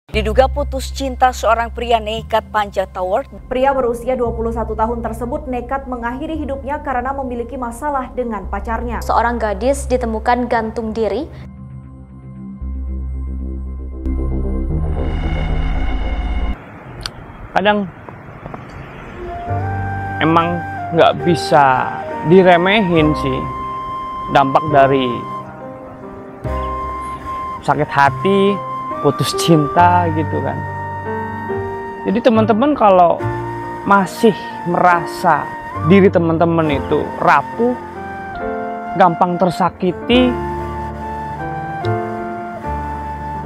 Diduga putus cinta seorang pria nekat panjat tower. Pria berusia 21 tahun tersebut nekat mengakhiri hidupnya karena memiliki masalah dengan pacarnya. Seorang gadis ditemukan gantung diri. Kadang emang nggak bisa diremehin sih dampak dari sakit hati, putus cinta gitu kan. Jadi teman-teman kalau masih merasa diri teman-teman itu rapuh, gampang tersakiti,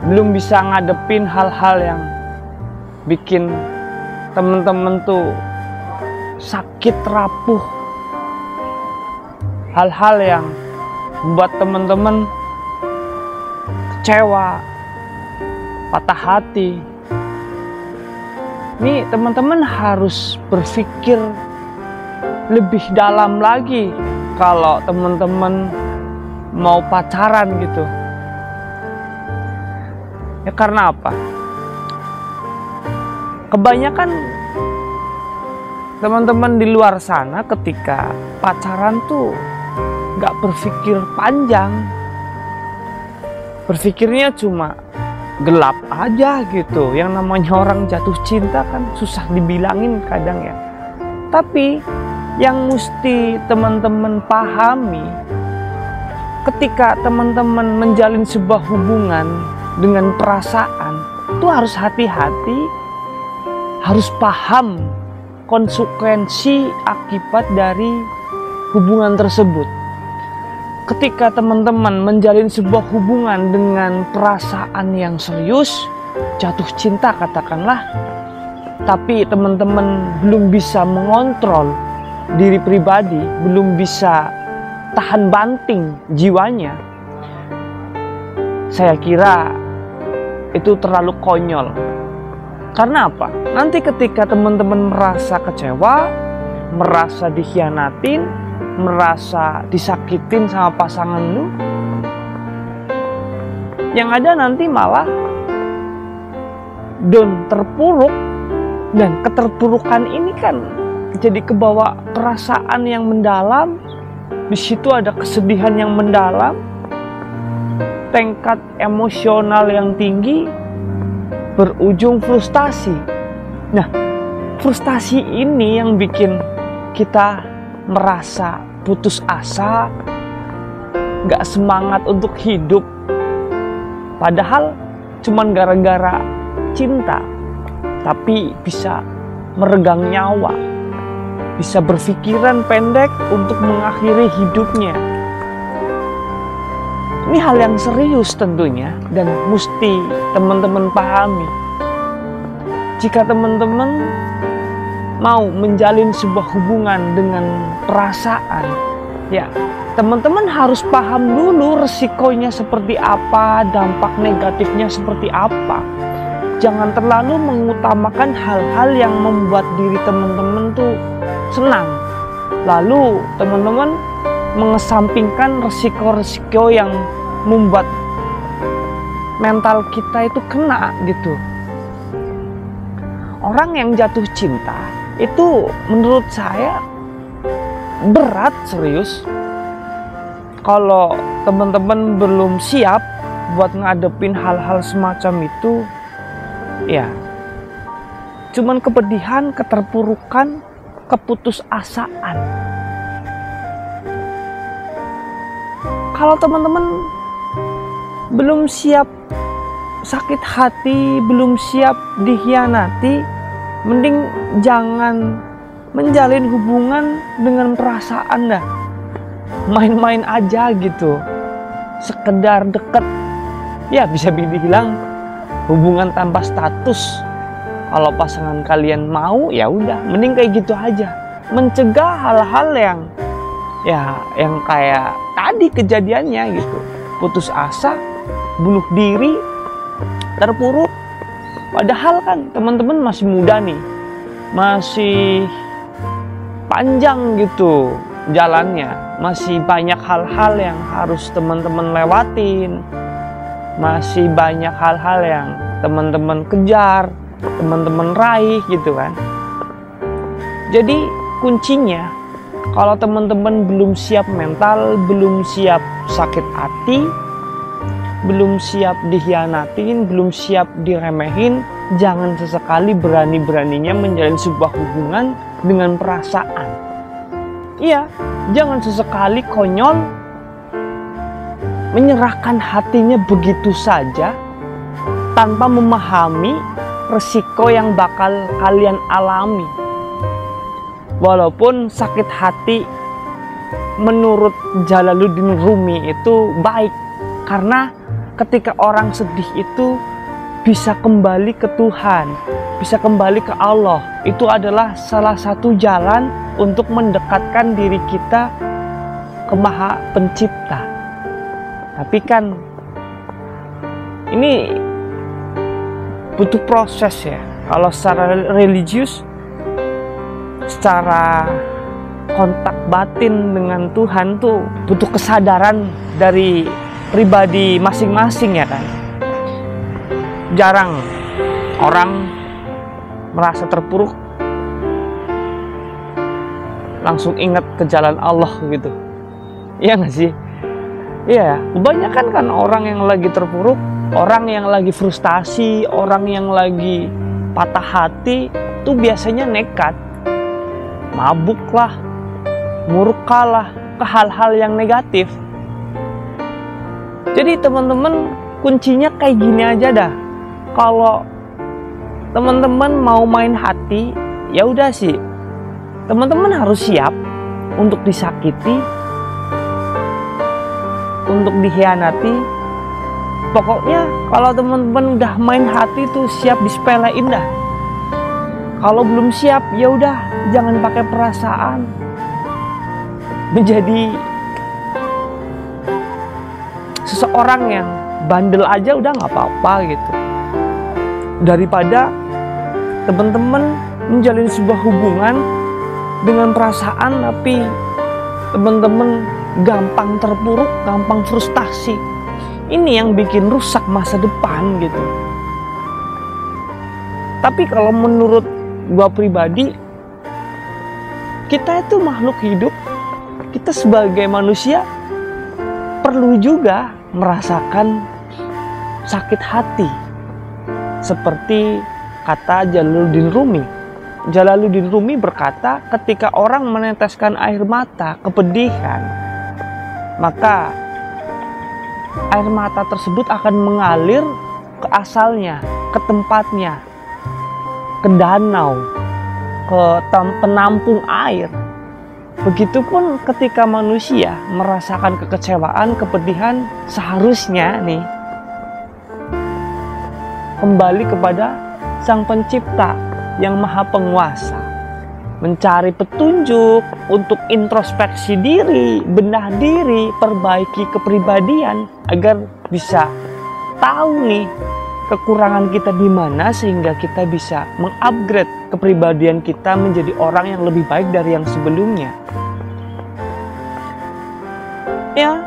belum bisa ngadepin hal-hal yang bikin teman-teman tuh sakit, rapuh, hal-hal yang membuat teman-teman kecewa, patah hati. Ini teman-teman harus berpikir lebih dalam lagi kalau teman-teman mau pacaran gitu. Ya karena apa? Kebanyakan teman-teman di luar sana ketika pacaran tuh gak berpikir panjang. Berpikirnya cuma gelap aja gitu. Yang namanya orang jatuh cinta kan susah dibilangin kadang ya. Tapi yang mesti teman-teman pahami, ketika teman-teman menjalin sebuah hubungan dengan perasaan, itu harus hati-hati, harus paham konsekuensi akibat dari hubungan tersebut. Ketika teman-teman menjalin sebuah hubungan dengan perasaan yang serius, jatuh cinta katakanlah, tapi teman-teman belum bisa mengontrol diri pribadi, belum bisa tahan banting jiwanya, saya kira itu terlalu konyol. Karena apa? Nanti ketika teman-teman merasa kecewa, merasa dikhianatin, merasa disakitin sama pasangan lu, yang ada nanti malah down, terpuruk. Dan keterpurukan ini kan jadi kebawa perasaan yang mendalam. Di situ ada kesedihan yang mendalam, tingkat emosional yang tinggi, berujung frustasi. Nah, frustasi ini yang bikin kita merasa putus asa, gak semangat untuk hidup, padahal cuman gara-gara cinta, tapi bisa meregang nyawa, bisa berpikiran pendek untuk mengakhiri hidupnya. Ini hal yang serius tentunya dan mesti teman-teman pahami. Jika teman-teman mau menjalin sebuah hubungan dengan perasaan, ya teman-teman harus paham dulu resikonya seperti apa, dampak negatifnya seperti apa. Jangan terlalu mengutamakan hal-hal yang membuat diri teman-teman tuh senang, lalu teman-teman mengesampingkan resiko-resiko yang membuat mental kita itu kena gitu. Orang yang jatuh cinta itu menurut saya berat, serius. Kalau teman-teman belum siap buat ngadepin hal-hal semacam itu, ya cuman kepedihan, keterpurukan, keputusasaan. Kalau teman-teman belum siap sakit hati, belum siap dikhianati, mending jangan menjalin hubungan dengan perasaan dah. Main-main aja gitu, sekedar deket. Ya bisa dibilang hubungan tanpa status. Kalau pasangan kalian mau, ya udah, mending kayak gitu aja. Mencegah hal-hal yang kayak tadi kejadiannya gitu. Putus asa, bunuh diri, terpuruk. Padahal kan teman-teman masih muda nih, masih panjang gitu jalannya, masih banyak hal-hal yang harus teman-teman lewatin. masih banyak hal-hal yang teman-teman kejar, teman-teman raih gitu kan. Jadi kuncinya, kalau teman-teman belum siap mental, belum siap sakit hati, belum siap dikhianatin, belum siap diremehin, jangan sesekali berani-beraninya menjalin sebuah hubungan dengan perasaan. Iya, jangan sesekali konyol menyerahkan hatinya begitu saja tanpa memahami resiko yang bakal kalian alami. Walaupun sakit hati menurut Jalaluddin Rumi itu baik, karena ketika orang sedih itu bisa kembali ke Tuhan, bisa kembali ke Allah. Itu adalah salah satu jalan untuk mendekatkan diri kita ke Maha Pencipta. Tapi kan ini butuh proses ya. Kalau secara religius, secara kontak batin dengan Tuhan tuh butuh kesadaran dari pribadi masing-masing ya kan. Jarang orang merasa terpuruk langsung ingat ke jalan Allah gitu. Iya gak sih? Iya, kebanyakan kan orang yang lagi terpuruk, orang yang lagi frustasi, orang yang lagi patah hati tuh biasanya nekat, mabuk lah, murka lah, ke hal-hal yang negatif. Jadi teman-teman, kuncinya kayak gini aja dah. Kalau teman-teman mau main hati, ya udah sih, teman-teman harus siap untuk disakiti, untuk dikhianati. Pokoknya kalau teman-teman udah main hati tuh siap disepelein dah. Kalau belum siap, ya udah jangan pakai perasaan. Menjadi seseorang yang bandel aja udah nggak apa-apa gitu. Daripada teman-teman menjalin sebuah hubungan dengan perasaan tapi teman-teman gampang terpuruk, gampang frustasi. Ini yang bikin rusak masa depan gitu. Tapi kalau menurut gua pribadi, kita itu makhluk hidup. Kita sebagai manusia perlu juga merasakan sakit hati. Seperti kata Jalaluddin Rumi. Jalaluddin Rumi berkata, ketika orang meneteskan air mata kepedihan, maka air mata tersebut akan mengalir ke asalnya, ke tempatnya, ke danau, ke penampung air. Begitupun ketika manusia merasakan kekecewaan, kepedihan, seharusnya nih kembali kepada Sang Pencipta yang Maha Penguasa, mencari petunjuk untuk introspeksi diri, benah diri, perbaiki kepribadian agar bisa tahu nih kekurangan kita di mana sehingga kita bisa mengupgrade kepribadian kita menjadi orang yang lebih baik dari yang sebelumnya. Ya,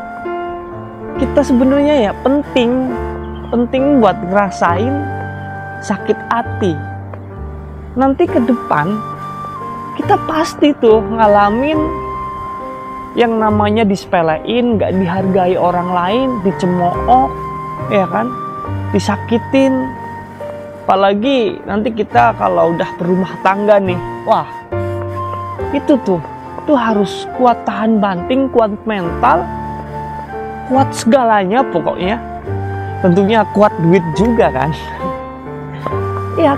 kita sebenarnya ya penting buat ngerasain sakit hati. Nanti ke depan kita pasti tuh ngalamin yang namanya disepelein, gak dihargai orang lain, dicemooh, ya kan, disakitin. Apalagi nanti kita kalau udah berumah tangga nih, wah itu tuh harus kuat tahan banting, kuat mental, kuat segalanya pokoknya. Tentunya kuat duit juga kan. Ya,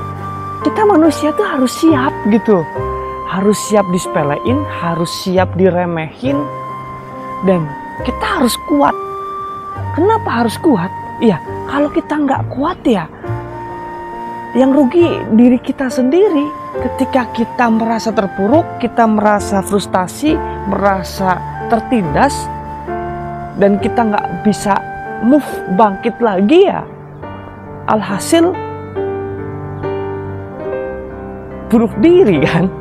kita manusia tuh harus siap gitu. Harus siap disepelein, harus siap diremehin, dan kita harus kuat. Kenapa harus kuat? Iya, kalau kita nggak kuat ya, yang rugi diri kita sendiri. Ketika kita merasa terpuruk, kita merasa frustasi, merasa tertindas, dan kita nggak bisa move, bangkit lagi ya, alhasil bunuh diri kan.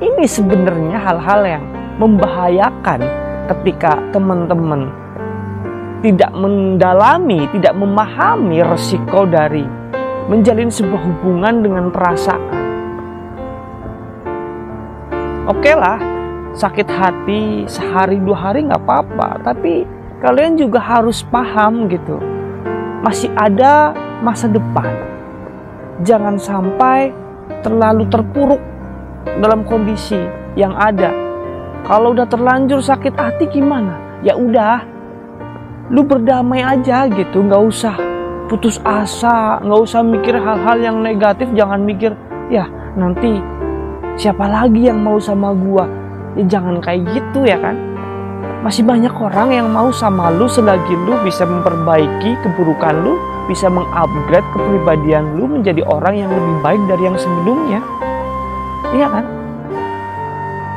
Ini sebenarnya hal-hal yang membahayakan ketika teman-teman tidak mendalami, tidak memahami resiko dari menjalin sebuah hubungan dengan perasaan. Oke lah, sakit hati sehari 2 hari nggak apa-apa, tapi kalian juga harus paham gitu, masih ada masa depan. Jangan sampai terlalu terpuruk dalam kondisi yang ada. Kalau udah terlanjur sakit hati gimana? Ya udah, lu berdamai aja gitu, nggak usah putus asa, nggak usah mikir hal-hal yang negatif. Jangan mikir, ya nanti siapa lagi yang mau sama gua. Ya jangan kayak gitu ya kan. Masih banyak orang yang mau sama lu selagi lu bisa memperbaiki keburukan lu, bisa mengupgrade kepribadian lu menjadi orang yang lebih baik dari yang sebelumnya. Iya kan?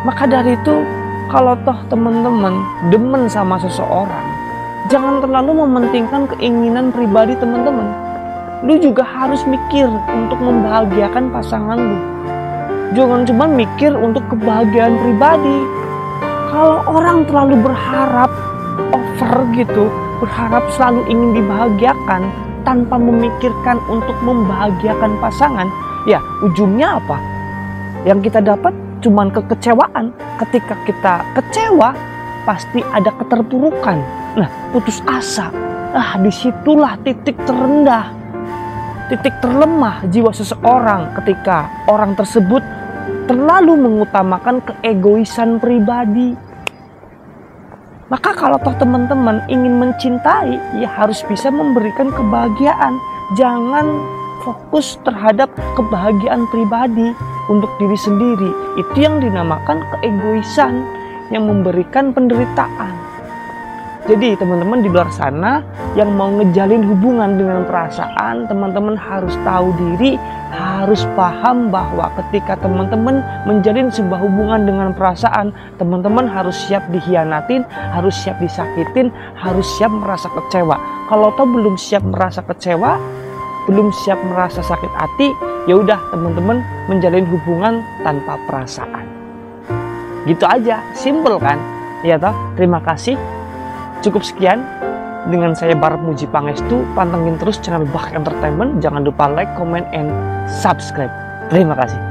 Maka dari itu, kalau toh teman-teman demen sama seseorang, jangan terlalu mementingkan keinginan pribadi teman-teman. Lu juga harus mikir untuk membahagiakan pasangan lu. Jangan cuma mikir untuk kebahagiaan pribadi. Kalau orang terlalu berharap over gitu, berharap selalu ingin dibahagiakan tanpa memikirkan untuk membahagiakan pasangan, ya ujungnya apa? Yang kita dapat cuman kekecewaan. Ketika kita kecewa, pasti ada keterpurukan. Nah, putus asa. Disitulah titik terendah, titik terlemah jiwa seseorang ketika orang tersebut terlalu mengutamakan keegoisan pribadi. Maka kalau toh teman-teman ingin mencintai, ya harus bisa memberikan kebahagiaan. Jangan fokus terhadap kebahagiaan pribadi untuk diri sendiri. Itu yang dinamakan keegoisan yang memberikan penderitaan. Jadi teman-teman di luar sana yang mau ngejalin hubungan dengan perasaan, teman-teman harus tahu diri, harus paham bahwa ketika teman-teman menjalin sebuah hubungan dengan perasaan, teman-teman harus siap dikhianatin, harus siap disakitin, harus siap merasa kecewa. Kalau toh belum siap merasa kecewa, belum siap merasa sakit hati, ya udah teman-teman menjalin hubungan tanpa perasaan. Gitu aja, simple kan? Ya toh, terima kasih. Cukup sekian dengan saya Barat Muji Pangestu. Pantengin terus channel Bach Entertainment. Jangan lupa like, comment, and subscribe. Terima kasih.